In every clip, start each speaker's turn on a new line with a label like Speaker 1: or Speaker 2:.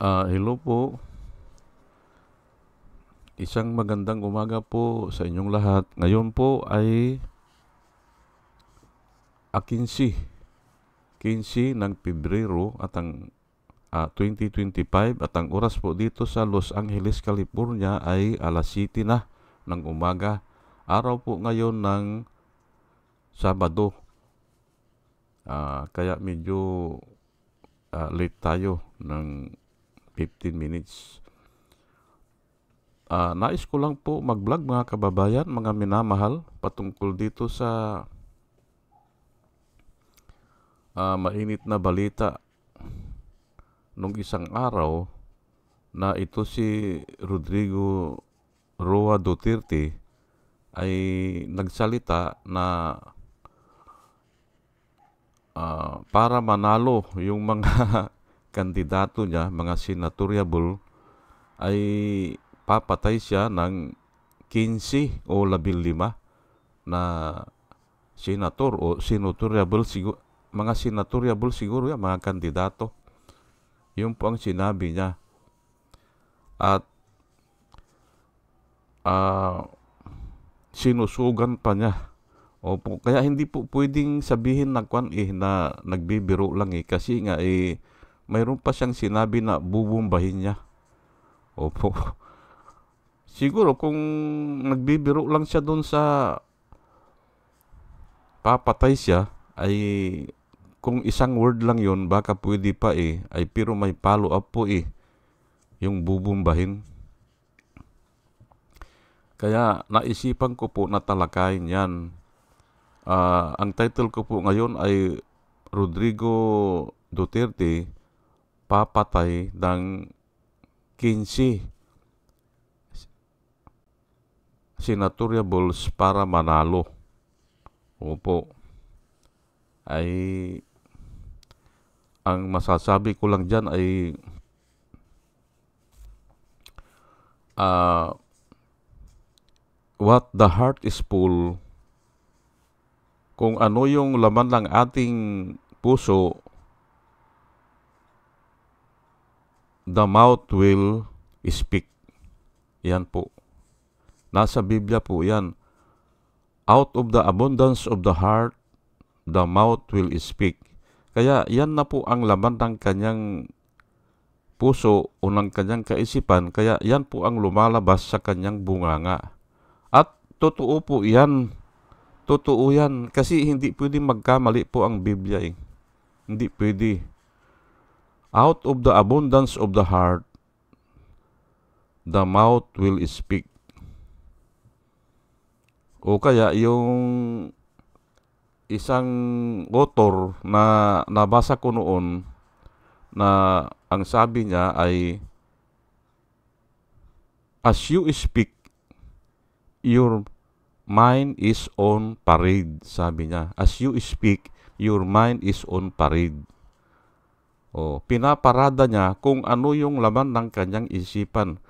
Speaker 1: Hello po. Isang magandang umaga po sa inyong lahat. Ngayon po ay 15 ng Pebrero at ang 2025 at ang oras po dito sa Los Angeles, California ay alas 7 na ng umaga. Araw po ngayon ng Sabado. Kaya medyo late tayo ng 15 minutes. Nais ko lang po mag-vlog mga kababayan, mga minamahal, patungkol dito sa mainit na balita nung isang araw na ito si Rodrigo Roa Duterte ay nagsalita na para manalo yung mga kandidato niya, mga senatoriable, ay papatay siya ng 15 o 15 na senator o senatoriable siguro, mga senatoriable siguro yan, mga kandidato. Yun po ang sinabi niya. At sinusugan pa niya. Opo, kaya hindi po pwedeng sabihin na na nagbibiro lang kasi nga mayroon pa siyang sinabi na bubumbahin niya. Opo. Siguro kung nagbibiro lang siya doon sa papatay siya, ay kung isang word lang yon baka pwede pa ay pero may follow up po yung bubumbahin. Kaya naisipan ko po na talakayin yan. Ang title ko po ngayon ay Rodrigo Duterte papatay ng 15 senatoriables para manalo. Opo. Ay ang masasabi ko lang dyan ay what the heart is full, kung ano yung laman ng ating puso, the mouth will speak. Yan po. Nasa Biblia po yan. Out of the abundance of the heart, the mouth will speak. Kaya yan na po ang laman ng kanyang puso o ng kanyang kaisipan. Kaya yan po ang lumalabas sa kanyang bunganga. At totoo po yan. Totoo yan. Kasi hindi pwede magkamali po ang Biblia Hindi pwede. Out of the abundance of the heart, the mouth will speak. O kaya yung isang author na nabasa ko noon na ang sabi niya ay, as you speak, your mind is on parade, sabi niya. As you speak, your mind is on parade. Pinaparada niya kung ano yung laman ng kanyang isipan.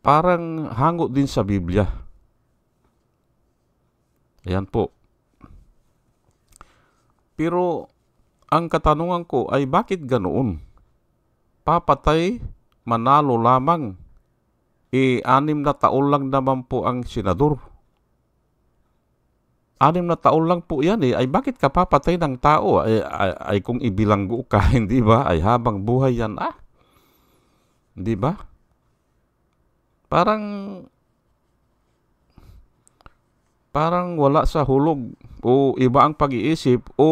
Speaker 1: Parang hango din sa Biblia. Ayan po. Pero ang katanungan ko ay bakit ganoon? Papatay, manalo lamang. 6 na taon lang naman po ang senador. 6 na taon lang po yan ay bakit ka papatay ng tao? Ay kung ibilanggo ka, hindi ba? Ay habang buhay yan Hindi ba? Parang wala sa hulog o iba ang pag-iisip o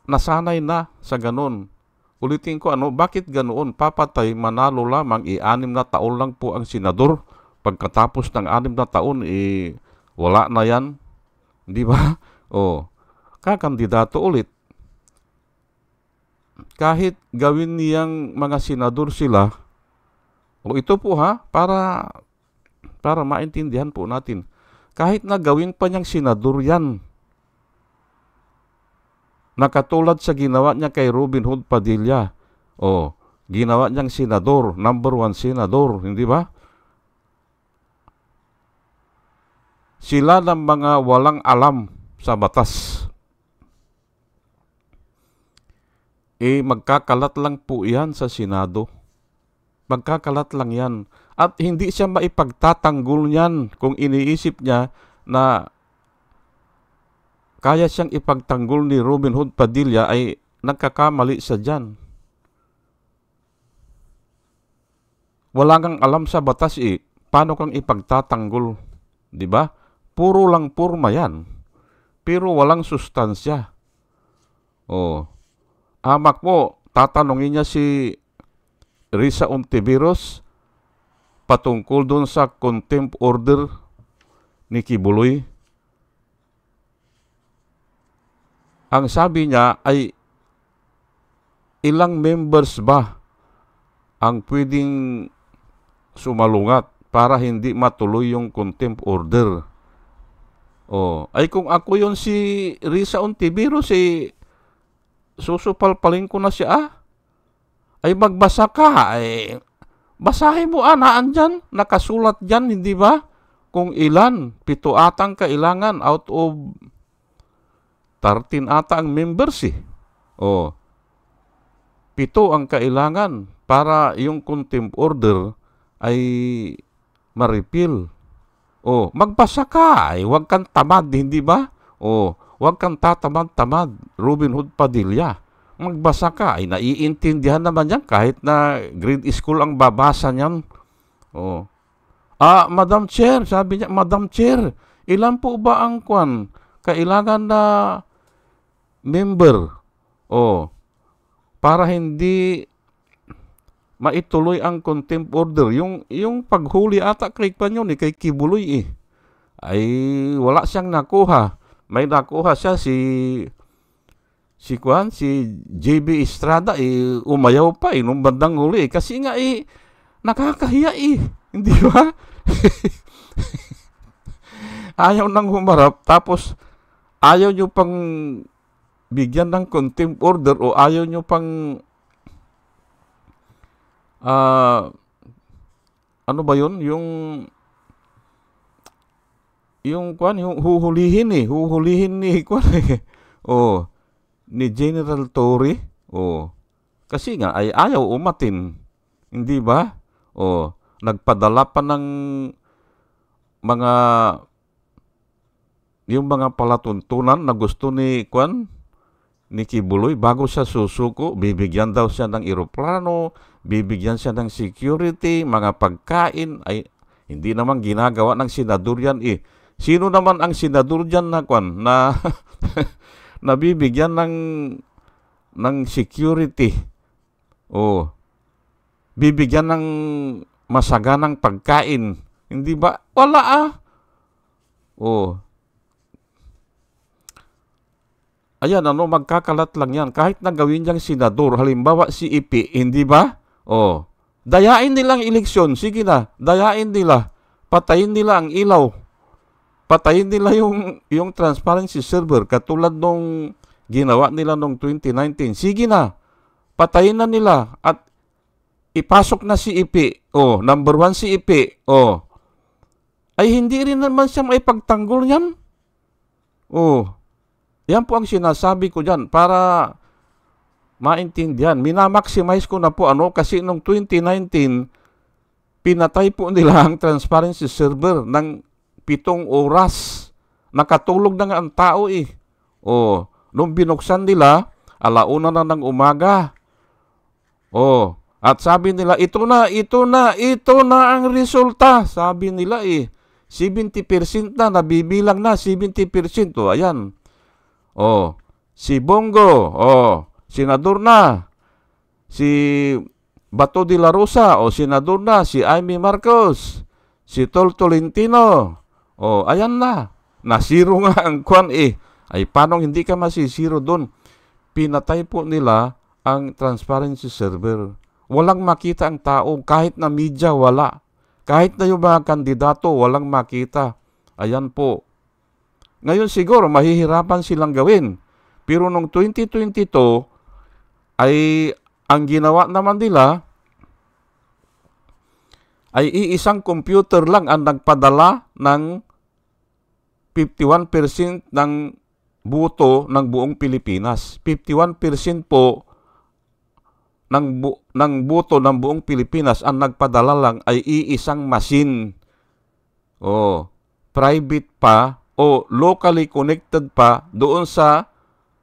Speaker 1: nasanay na sa ganon. Ulitin ko bakit ganoon? Papatay, manalo lamang, 6 na taon lang po ang senador. Pagkatapos ng 6 na taon, wala na yan. Di ba? Kakandidato ulit. Kahit gawin niyang mga senador sila, ito po para maintindihan po natin. Kahit na gawin pa niyang senador yan, nakatulad sa ginawa niya kay Robin Hood Padilla. Ginawa niyang senador, number 1 senador, hindi ba? Sila ng mga walang alam sa batas. magkakalat lang po yan sa Senado. Magkakalat lang yan. At hindi siya maipagtatanggol niyan kung iniisip niya na kaya siyang ipagtanggol ni Robin Hood Padilla, ay nagkakamali siya dyan. Wala kang alam sa batas paano kang ipagtatanggol, di ba? Puro lang purma yan, pero walang sustansya. Amak mo, tatanungin niya si Risa Ontiveros patungkol doon sa contempt order ni Kibuloy. Ang sabi niya ay ilang members ba ang pwedeng sumalungat para hindi matuloy yung contempt order. Ay kung ako yon si Risa Ontiveros, susupalpalin ko na siya. Ay magbasa ka, basahin mo naan dyan, nakasulat dyan, hindi ba? Kung ilan, 7 atang kailangan out of 13 ata ang members 7 ang kailangan para yung contempt order ay ma-repeal. Magbasa ka, huwag kang tamad, hindi ba? Huwag kang tatamad-tamad, Robin Hood Padilla. Magbasa ka, naiintindihan naman yan kahit na grade school ang babasa niyan. Madam Chair, sabi niya, Madam Chair, ilan po ba ang kailangan na member? Para hindi maituloy ang contempt order. Yung paghuli ata kay kay Kibuloy ay wala siyang nakuha. May nakuha siya si JB Estrada, umayaw pa nung bandang huli kasi nga nakakahiya hindi ba? Ayaw nang humarap, tapos ayaw nyo pang bigyan ng contempt order, o ayaw nyo pang ano ba yun? Yung huhulihin ni General Torre. Kasi nga ay ayaw umatin, hindi ba? Nagpadala pa ng yung mga palatuntunan na gusto ni Kibuloy bago siya susuko. Bibigyan daw siya ng eroplano, bibigyan siya ng security, mga pagkain. Ay hindi naman ginagawa ng senador yan Sino naman ang senador dyan na nabibigyan ng security? Bibigyan ng masaganang pagkain, hindi ba? Wala Ayan, magkakalat lang yan. Kahit na gawin niyang senador, halimbawa si Ipi, hindi ba? Dayain nilang eleksyon, sige na, dayain nila. Patayin nila ang ilaw. Patayin nila yung transparency server katulad nung ginawa nila nung 2019. Sige na, patayin na nila at ipasok na si Ipi. Number 1 si Ipi. Ay hindi rin naman siya maipagtanggol yan. Yan po ang sinasabi ko dyan para maintindihan. Minamaximize ko na po kasi nung 2019, pinatay po nila ang transparency server ng 7 oras. Nakatulog na nga ang tao nung binuksan nila, 1:00 na ng umaga. At sabi nila, ito na ang resulta. Sabi nila 70% na, nabibilang na, 70%. Ayan. Si Bongo, senador na. Si Bato de la Rosa, senador na. Si Amy Marcos, si Tol Tolentino. Ayan na. Nasiro nga ang Ay, paano hindi ka masisiro doon? Pinatay po nila ang transparency server. Walang makita ang tao. Kahit na media, wala. Kahit na yung mga kandidato, walang makita. Ayan po. Ngayon siguro, mahihirapan silang gawin. Pero noong 2022, ay ang ginawa naman nila, ay iisang computer lang ang nagpadala ng 51% ng boto ng buong Pilipinas. 51% po ng boto ng buong Pilipinas, ang nagpadala lang ay iisang machine. Private pa o locally connected pa doon sa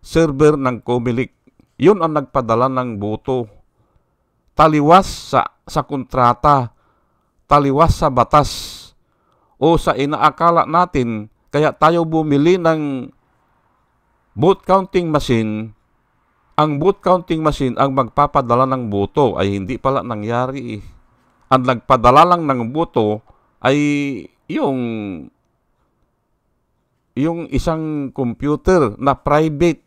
Speaker 1: server ng COMELEC. Yun ang nagpadala ng boto. Taliwas sa kontrata, taliwas sa batas, o sa inaakala natin, kaya tayo bumili ng vote counting machine. Ang vote counting machine ang magpapadala ng boto, ay hindi pala nangyari. Ang nagpadala lang ng boto ay yung isang computer na private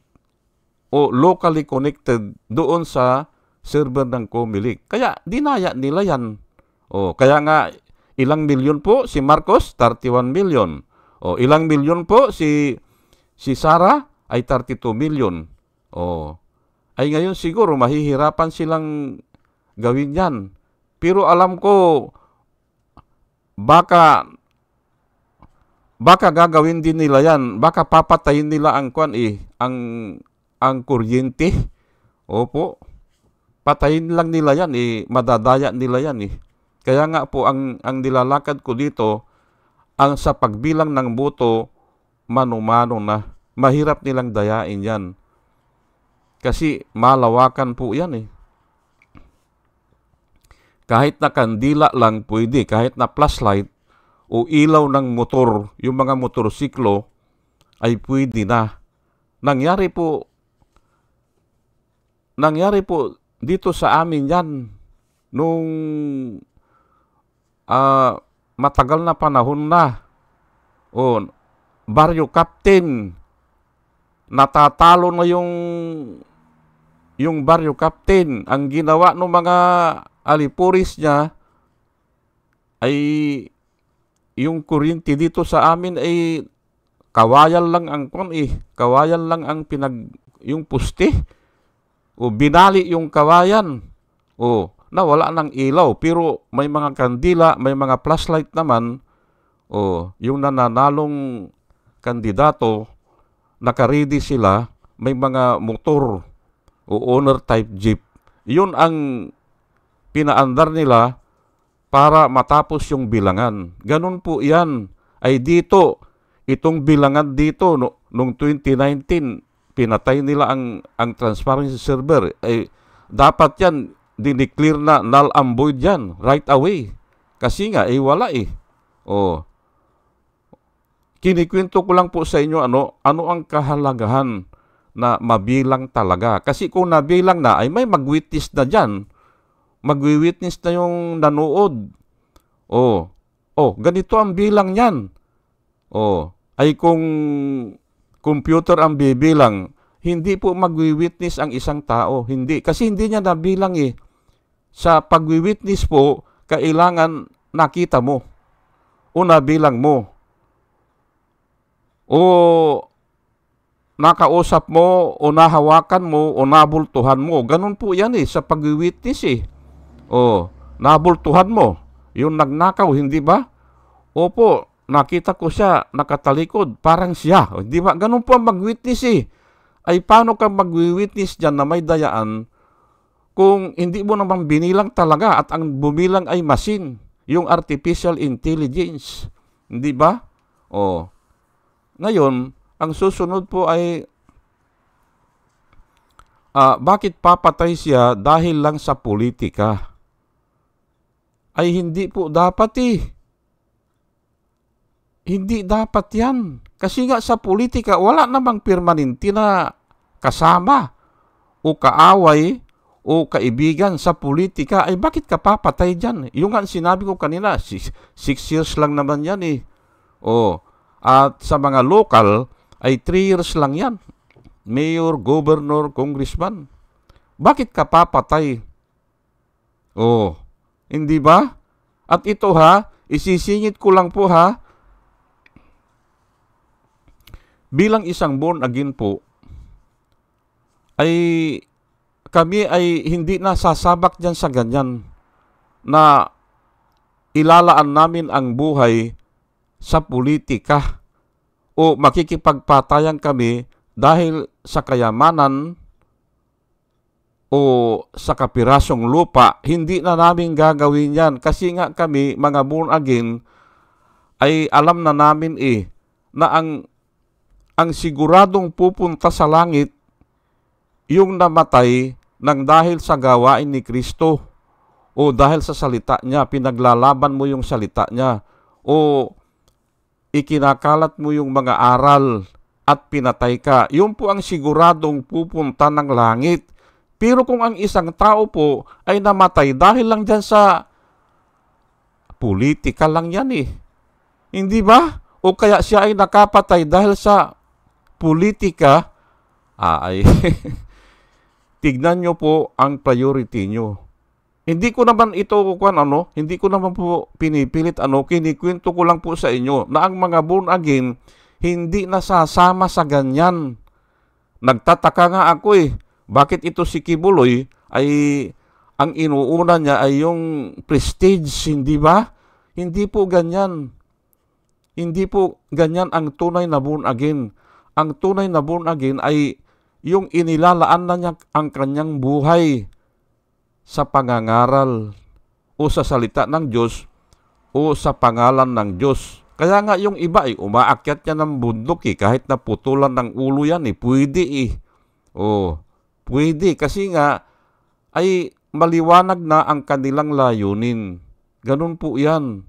Speaker 1: o locally connected doon sa server ng COMELEC. Kaya dinaya nila yan. Kaya nga, ilang milyon po si Marcos? 31 million. Ilang milyon po si Sara? Ay 32 million. Ay ngayon siguro mahihirapan silang gawin yan. Pero alam ko, baka gagawin din nila yan. Baka papatayin nila ang ang kuryente. Opo. Patayin lang nila yan, madadaya nila yan. Kaya nga po, ang nilalakad ko dito, ang sa pagbilang ng boto, mano-mano na. Mahirap nilang dayain yan. Kasi malawakan po yan. Kahit na kandila lang pwede, kahit na flashlight o ilaw ng motor, yung mga motorsiklo, ay pwede na. Nangyari po dito sa amin yan nung matagal na panahon na. Baryo Captain, natatalo na yung Baryo Captain. Ang ginawa ng mga alipuris niya ay yung kuryente dito sa amin ay kawayan lang ang kawayan lang ang yung puste. Binali yung kawayan. Nawala ng ilaw. Pero may mga kandila, may mga flashlight naman. Yung nananalong kandidato, nakaready sila, may mga motor o owner type jeep. Yun ang pinaandar nila para matapos yung bilangan. Ganun po yan. Ay dito, itong bilangan dito, noong 2019, pinatay nila ang transparency server. Ay dapat yan, dineclear na null and void yan, right away. Kasi nga, wala Kinikwento ko lang po sa inyo, ano ang kahalagahan na mabilang talaga. Kasi kung nabilang na, ay may mag-witness na dyan. Mag-witness na yung nanood. Ganito ang bilang yan. Ay kung computer ang bibilang, hindi po mag-witness ang isang tao. Hindi. Kasi hindi niya nabilang Sa pag-witness po, kailangan nakita mo o nabilang mo o nakausap mo o nahawakan mo o nabultuhan mo. Ganun po yan sa pag-witness nabultuhan mo. Yung nagnakaw, hindi ba? Opo, nakita ko siya nakatalikod, parang siya. Di ba? Ganun po ang mag-witness Ay paano ka mag-witness dyan na may dayaan kung hindi mo naman binilang talaga at ang bumilang ay machine, yung artificial intelligence. Hindi ba? Ngayon, ang susunod po ay bakit papatay siya dahil lang sa politika? Ay hindi po dapat Hindi dapat yan. Kasi nga sa politika, wala namang permanente na kasama o kaaway o kaibigan sa politika. Ay bakit ka papatay dyan? Yung nga sinabi ko kanina, 6 years lang naman yan At sa mga local, ay 3 years lang yan. Mayor, governor, congressman. Bakit ka papatay? Hindi ba? At ito isisingit ko lang po bilang isang born again po, ay kami ay hindi na sasabak dyan sa ganyan na ilalaan namin ang buhay sa politika o makikipagpatayan kami dahil sa kayamanan o sa kapirasong lupa, hindi na namin gagawin yan. Kasi nga kami, mga born again, ay alam na namin na ang siguradong pupunta sa langit, yung namatay nang dahil sa gawain ni Kristo o dahil sa salita niya, pinaglalaban mo yung salita niya o ikinakalat mo yung mga aral at pinatay ka. Yun po ang siguradong pupunta ng langit. Pero kung ang isang tao po ay namatay dahil lang dyan sa politika lang yan Hindi ba? O kaya siya ay nakapatay dahil sa politika, ay tignan nyo po ang priority nyo. Hindi ko naman ito hindi ko naman po pinipilit kinikwento ko lang po sa inyo na ang mga born again hindi nasasama sa ganyan. Nagtataka nga ako bakit ito si Kibuloy ay ang inuuna niya ay yung prestige, hindi ba? Hindi po ganyan. Hindi po ganyan ang tunay na born again. Ang tunay na born again ay yung inilalaan na niya ang kanyang buhay sa pangangaral o sa salita ng Diyos o sa pangalan ng Diyos. Kaya nga yung iba umaakyat niya ng bundok kahit na putulan ng ulo yan pwede pwede kasi nga ay maliwanag na ang kanilang layunin. Ganun po yan.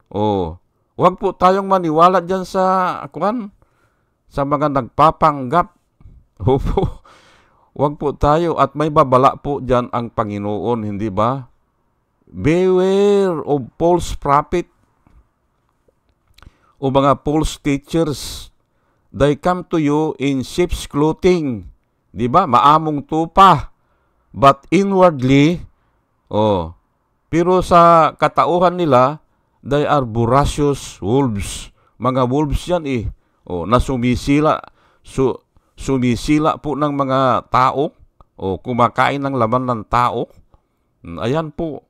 Speaker 1: Huwag po tayong maniwala dyan sa mga nagpapanggap. Opo. Huwag po tayo at may babala po dyan ang Panginoon, hindi ba? Beware of false prophet o mga false teachers. They come to you in sheep's clothing. Di ba? Maamong tupa. But inwardly, pero sa katauhan nila, they are voracious wolves. Mga wolves yan na sumisila po ng mga tao kumakain ng laman ng tao. Ayan po.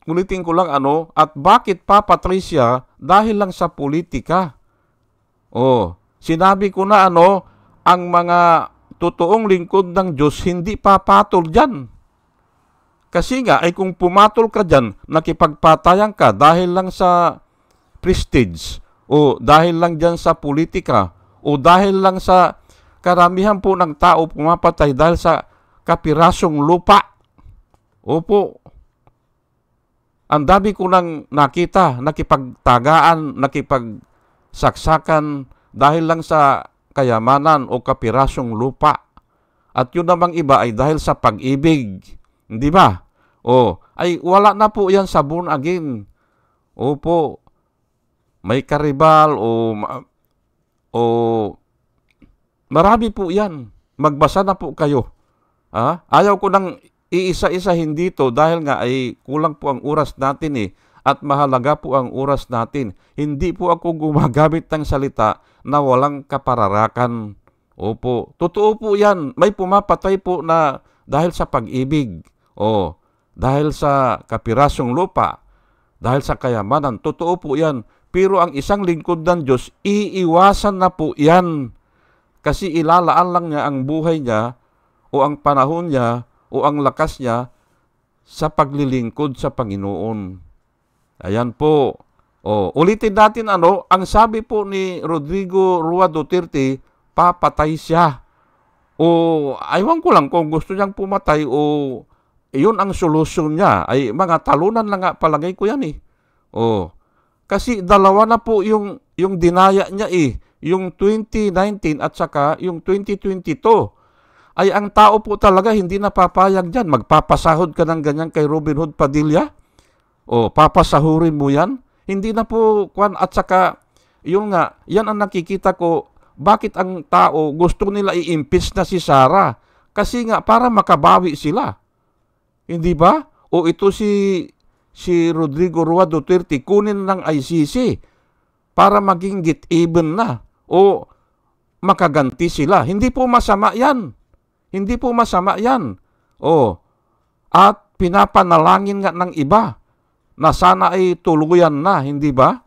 Speaker 1: Ulitin ko lang at bakit pa Patricia? Dahil lang sa politika. Sinabi ko na ang mga totoong lingkod ng Diyos hindi papatol dyan. Kasi nga ay kung pumatol ka dyan, nakipagpatayan ka dahil lang sa prestige o dahil lang dyan sa politika o dahil lang sa karamihan po ng tao pumapatay dahil sa kapirasong lupa. Opo. Ang dami ko nang nakita, nakipagtagaan, nakipagsaksakan dahil lang sa kayamanan o kapirasong lupa. At yun namang iba ay dahil sa pag-ibig. Hindi ba? Ay wala na po yan sa born again. Opo. May karibal o marami po yan. Magbasa na po kayo. Ayaw ko nang iisa-isahin dito dahil nga ay kulang po ang oras natin at mahalaga po ang oras natin. Hindi po ako gumagamit ng salita na walang kapararakan. Opo. Totoo po yan. May pumapatay po na dahil sa pag-ibig. Dahil sa kapirasong lupa. Dahil sa kayamanan. Totoo po yan. Pero ang isang lingkod ng Diyos, iiwasan na po yan. Kasi ilalaan lang niya ang buhay niya o ang panahon niya o ang lakas niya sa paglilingkod sa Panginoon. Ayan po. Ulitin natin ang sabi po ni Rodrigo Rua Duterte, papatay siya. Aywan ko lang kung gusto niyang pumatay o iyon ang solusyon niya. Ay mga talunan lang nga palagay ko yan Kasi dalawa na po yung dinaya niya yung 2019 at saka yung 2022. Ay ang tao po talaga hindi napapayag dyan. Magpapasahod ka ng ganyan kay Robin Hood Padilla? Papasahurin mo yan? Hindi na po at saka yun nga, yan ang nakikita ko. Bakit ang tao gusto nila i-impeach na si Sara? Kasi nga para makabawi sila. Hindi ba? Ito si Rodrigo Rua Duterte kunin ng ICC para maging get even na o makaganti sila. Hindi po masama yan. Hindi po masama yan. At pinapanalangin nga ng iba na sana ay tuluyan na, hindi ba?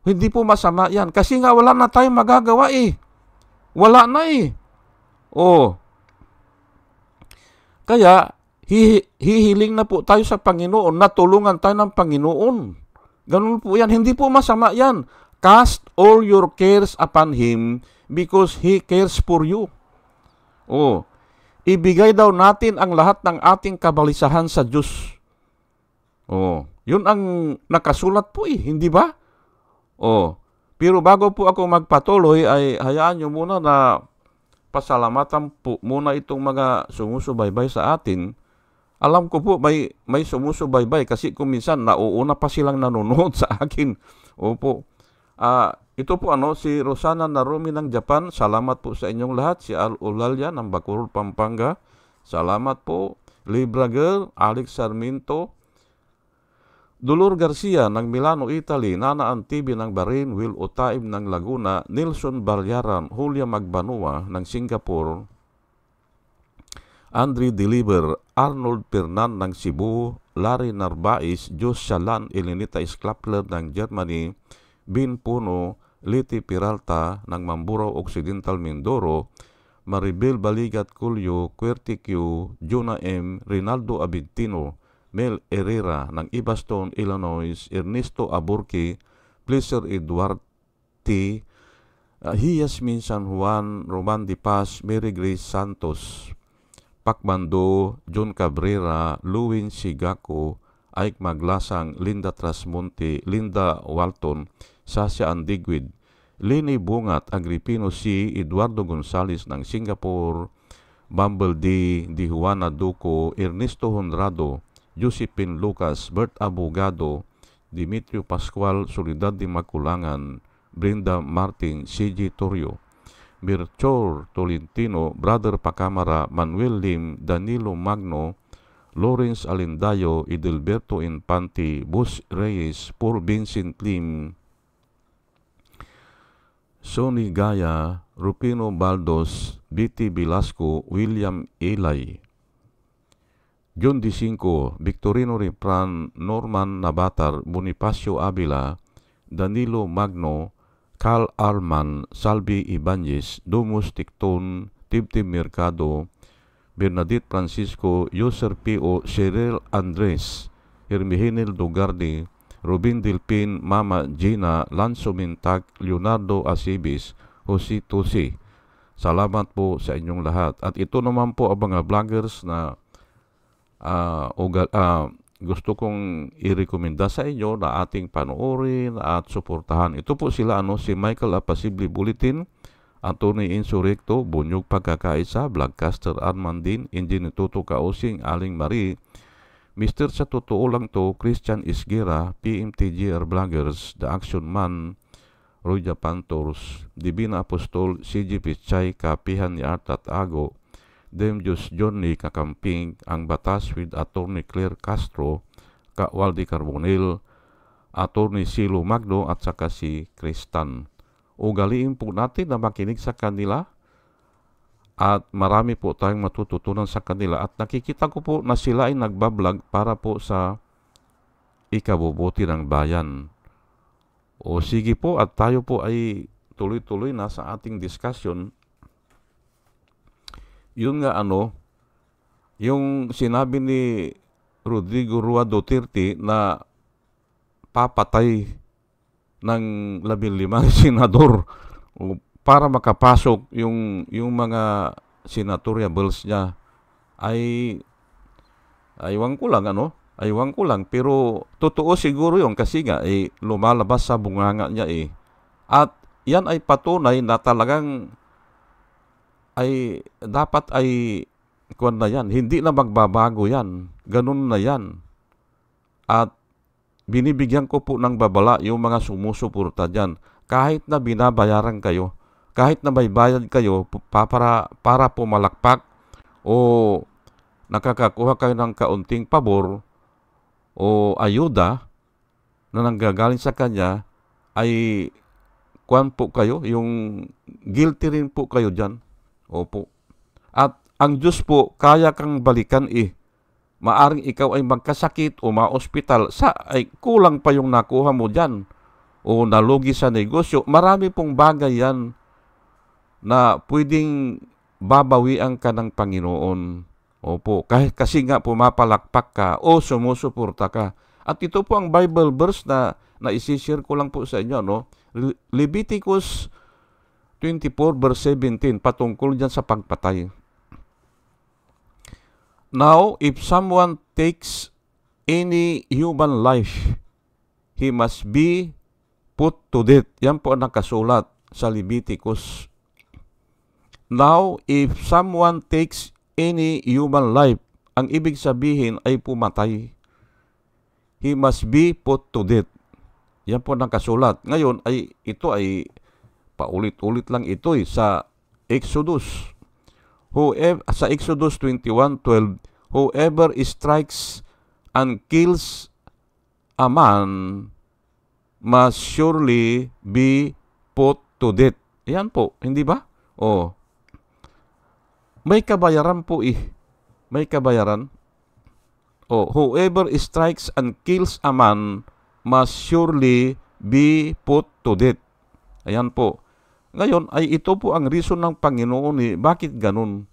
Speaker 1: Hindi po masama yan. Kasi nga wala na tayong magagawa Wala na Kaya, hihiling na po tayo sa Panginoon na tulungan tayo ng Panginoon. Ganun po yan. Hindi po masama yan. Cast all your cares upon Him because He cares for you. Oh, ibigay daw natin ang lahat ng ating kabalisahan sa Diyos. Oh, yun ang nakasulat po hindi ba? Oh, pero bago po ako magpatuloy ay hayaan nyo muna na pasalamatan po muna itong mga sumusubaybay sa atin. Alam ko po may sumusubaybay kasi kung minsan nauuna pa silang nanonood sa akin. Opo. Ito po si Rosana Narumi ng Japan. Salamat po sa inyong lahat. Si Al Ulalya ng Bacoor, Pampanga. Salamat po. Libra Girl, Alex Sarmiento. Dolor Garcia ng Milano, Italy. Nana Antibi ng Bahrain. Will Utaib ng Laguna. Nelson Baryaran, Julia Magbanua ng Singapore. Andre Deliver, Arnold Pernan ng Cebu. Larry Narbais, Jos Shalan, Elenita Sklapler ng Germany. Bin Puno, Liti Peralta ng Mamburao Occidental, Mindoro. Maribel Baligat Culio, Querti Q, Jonah M, Rinaldo Abintino, Mel Herrera ng Ibaston, Illinois, Ernesto Aburki, Pleasure Edward T, Hiyasmin San Juan, Roman Di Paz, Mary Grace Santos, Pacmando, John Cabrera, Luwin Sigako, Ike Maglasang, Linda Trasmonte, Linda Walton, Sasha Andigwid, Lini Bungat, Agripino C, Eduardo Gonzales ng Singapore, Bumble D, Di Juana Duco, Ernesto Honrado, Josephine Lucas, Bert Abogado, Dimitrio Pascual, Soledad de Maculangan, Brenda Martin, C.G. Torrio, Mirchor Tolentino, Brother Pacamara, Manuel Lim, Danilo Magno, Lawrence Alindayo, Edelberto Infante, Bus Reyes, Paul Vincent Lim, Sonny Gaya, Rupino Baldos, B.T. Velasco, William Elay, John D. Cinco, Victorino Ripran, Norman Nabatar, Bonifacio Avila, Danilo Magno, Carl Arman, Salvi Ibanez, Domus Ticton, Tibtib Mercado, Bernadette Francisco, Yoser P.O., Cheryl Andres, Hermihinel Dugardi, Robin Dilpin, Mama Gina, Lanzo Mintag, Leonardo Asibis, Jose Tusi. Salamat po sa inyong lahat. At ito naman po ang mga vloggers na gusto kong i-recommenda sa inyo na ating panoorin at suportahan. Ito po sila si Michael Apasible Bulletin, Anthony Insurrecto, Bunyog Pagkakaisa, Vlogcaster Armandin, Engineer Tuto Kaosing, Aling Marie, Mr. Sa Totoo Lang To, Christian Isguera, PMTGR Vloggers, The Action Man, Roya Pantors, Divina Apostol, CG Pichay, Kapihan ni Artat Ago, Demjus Johnny Kakamping, Ang Batas with Attorney Claire Castro, Waldi Carbonell, Attorney Silo Magno at saka si Kristan. Ugaliin po natin na makinig sa kanila at marami po tayong matututunan sa kanila at nakikita ko po na sila ay nagbablog para po sa ikabubuti ng bayan. O sige po at tayo po ay tuloy-tuloy na sa ating discussion. Yun nga yung sinabi ni Rodrigo Rua Duterte na papatay ng 15 senador para makapasok yung mga senatoriables niya ay aywan ko lang pero totoo siguro yung kasi nga lumalabas sa bunganga niya at yan ay patunay na talagang ay dapat ay kuwan na yan. Hindi na magbabago yan. Ganun na yan. At binibigyan ko po ng babala yung mga sumusuporta dyan. Kahit na binabayaran kayo, kahit na may bayad kayo para pumalakpak o nakakakuha kayo ng kaunting pabor o ayuda na nanggagaling sa kanya, ay kuwan po kayo, yung guilty rin po kayo dyan. Opo. At ang Diyos po, kaya kang balikan Maaring ikaw ay magkasakit o ma-ospital, ay kulang pa yung nakuha mo dyan. O nalugi sa negosyo. Marami pong bagay yan na pwedeng babawian ka ng Panginoon. Opo, kahit kasi nga pumapalakpak ka o sumusuporta ka. At ito po ang Bible verse na naisishare ko lang po sa inyo, no? Leviticus 24 verse 17, patungkol dyan sa pagpatay. Now, if someone takes any human life, he must be put to death. Yan po ang nakasulat sa Leviticus. Now, if someone takes any human life, ang ibig sabihin ay pumatay, he must be put to death. Yan po nakasulat. Ngayon, ito ay paulit-ulit lang ito sa Exodus. Sa Exodus 21:12, whoever strikes and kills a man must surely be put to death. Yan po, hindi ba? May kabayaran po May kabayaran. Whoever strikes and kills a man must surely be put to death. Ayan po. Ngayon, ito po ang reason ng Panginoon bakit ganun.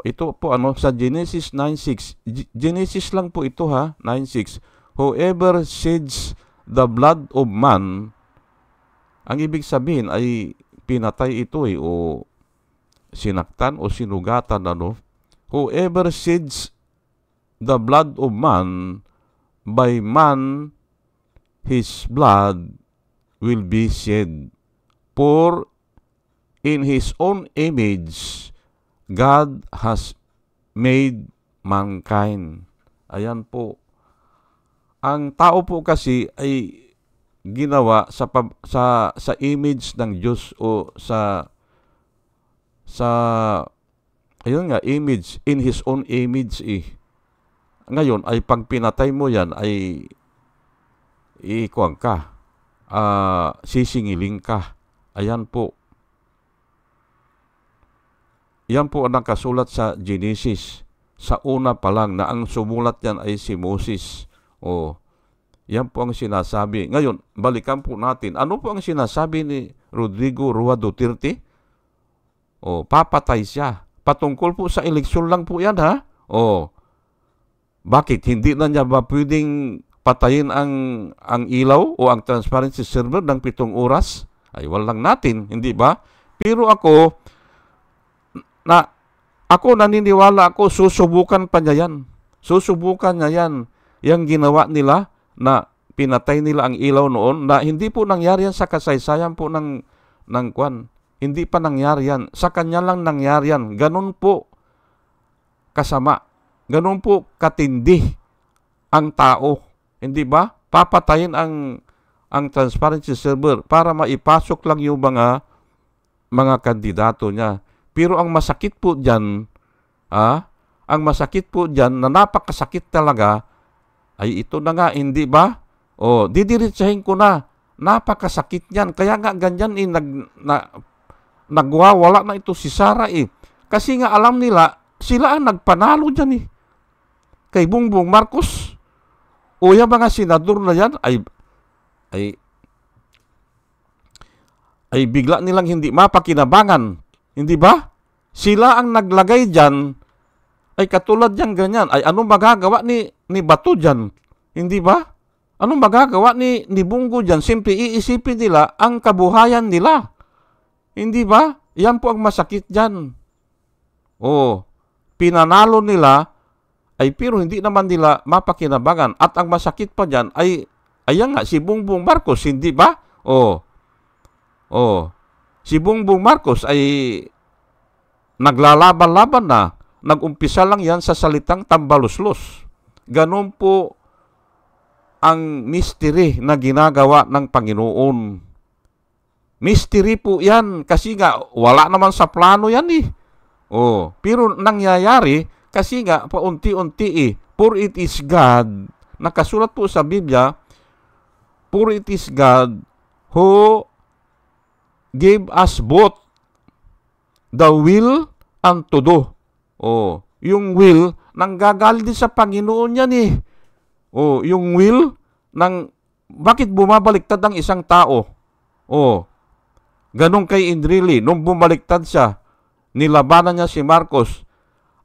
Speaker 1: Ito po sa Genesis 9:6. Genesis lang po ito 9:6. Whoever sheds the blood of man, ang ibig sabihin ay pinatay ito o sinaktan o sinugatan Whoever sheds the blood of man, by man his blood will be shed. For in his own image God has made mankind. Ayan po. Ang tao po kasi ay ginawa sa image ng Diyos o sa ayun nga, image, in his own image Ngayon ay pag pinatay mo yan ay ikuwang ka, sisingiling ka. Ayan po. Yan po ang nakasulat sa Genesis. Sa una pa lang na ang sumulat yan ay si Moses. Yan po ang sinasabi. Ngayon, balikan po natin. Ano po ang sinasabi ni Rodrigo Roa Duterte? Papatay siya. Patungkol po sa eleksyon lang po yan, bakit? Hindi na niya ba pwedeng patayin ang ilaw o ang transparency server ng 7 oras? Ay, walang natin, hindi ba? Pero ako naniniwala ako, susubukan pa niya yan. Susubukan niya yan. Yung ginawa nila na pinatay nila ang ilaw noon, na hindi po nangyari yan sa kasaysayan po ng kwan. Hindi pa nangyari yan. Sa kanya lang nangyari yan. Ganun po kasama. Ganun po katindi ang tao. Hindi ba? Papatayin ang transparency server para maipasok lang yung mga kandidato niya. Pero ang masakit po dyan, na napakasakit talaga, ay ito na nga, hindi ba? Didiretsahin ko na. Napakasakit yan. Kaya nga ganyan nagwawala na ito si Sara Kasi nga alam nila, sila ang nagpanalo dyan Kay Bongbong Marcos. Yung mga senador na yan ay bigla nilang hindi mapakinabangan. Hindi ba? Sila ang naglagay dyan, ay katulad yan ganyan. Ay anong magagawa ni Bato dyan? Hindi ba? Anong magagawa ni Bongo dyan? Siyempre iisipin nila ang kabuhayan nila. Hindi ba? Yan po ang masakit dyan. Pinanalo nila, ay pero hindi naman nila mapakinabangan. At ang masakit pa dyan ay, ayan nga, si Bongbong Marcos, hindi ba? Si Bongbong Marcos ay naglalaban-laban na. Nag-umpisa lang yan sa salitang tambaluslos. Ganon po ang mystery na ginagawa ng Panginoon. Mystery po yan kasi nga wala naman sa plano yan pero nangyayari kasi nga paunti-unti For it is God, nakasulat po sa Biblia, for it is God who gave us both the will and to do. Yung will nanggagaling din sa Panginoon yan yung will bakit bumabaliktad ang isang tao? Ganun kay Indrili, nung bumaliktad siya, nilabanan niya si Marcos,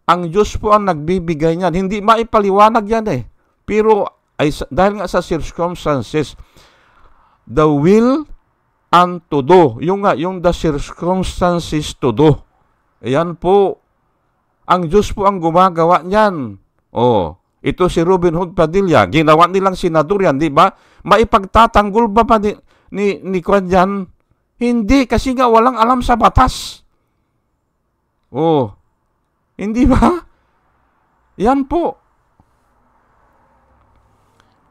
Speaker 1: Ang Diyos po ang nagbibigay niyan. Hindi maipaliwanag yan eh. Pero dahil nga sa circumstances, the will and to do. Yung the circumstances to do. Ayan po. Ang Diyos po ang gumagawa niyan. Ito si Robin Hood Padilla. Ginawa nilang senador yan, di ba? Maipagtatanggol ba ni Kwan yan? Hindi, kasi nga walang alam sa batas. Hindi ba? Yan po.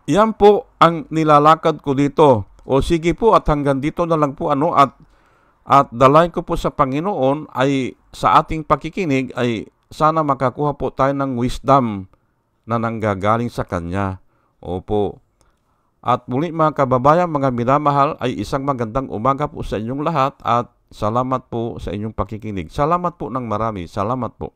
Speaker 1: Yan po ang nilalakad ko dito. Sige po, at hanggang dito na lang po at dalayan ko po sa Panginoon ay sa ating pakikinig ay sana makakuha po tayo ng wisdom na nanggagaling sa Kanya. Opo. At muli mga kababayan, mga minamahal, ay isang magandang umaga po sa inyong lahat at salamat po sa inyong pakikinig. Salamat po ng marami. Salamat po.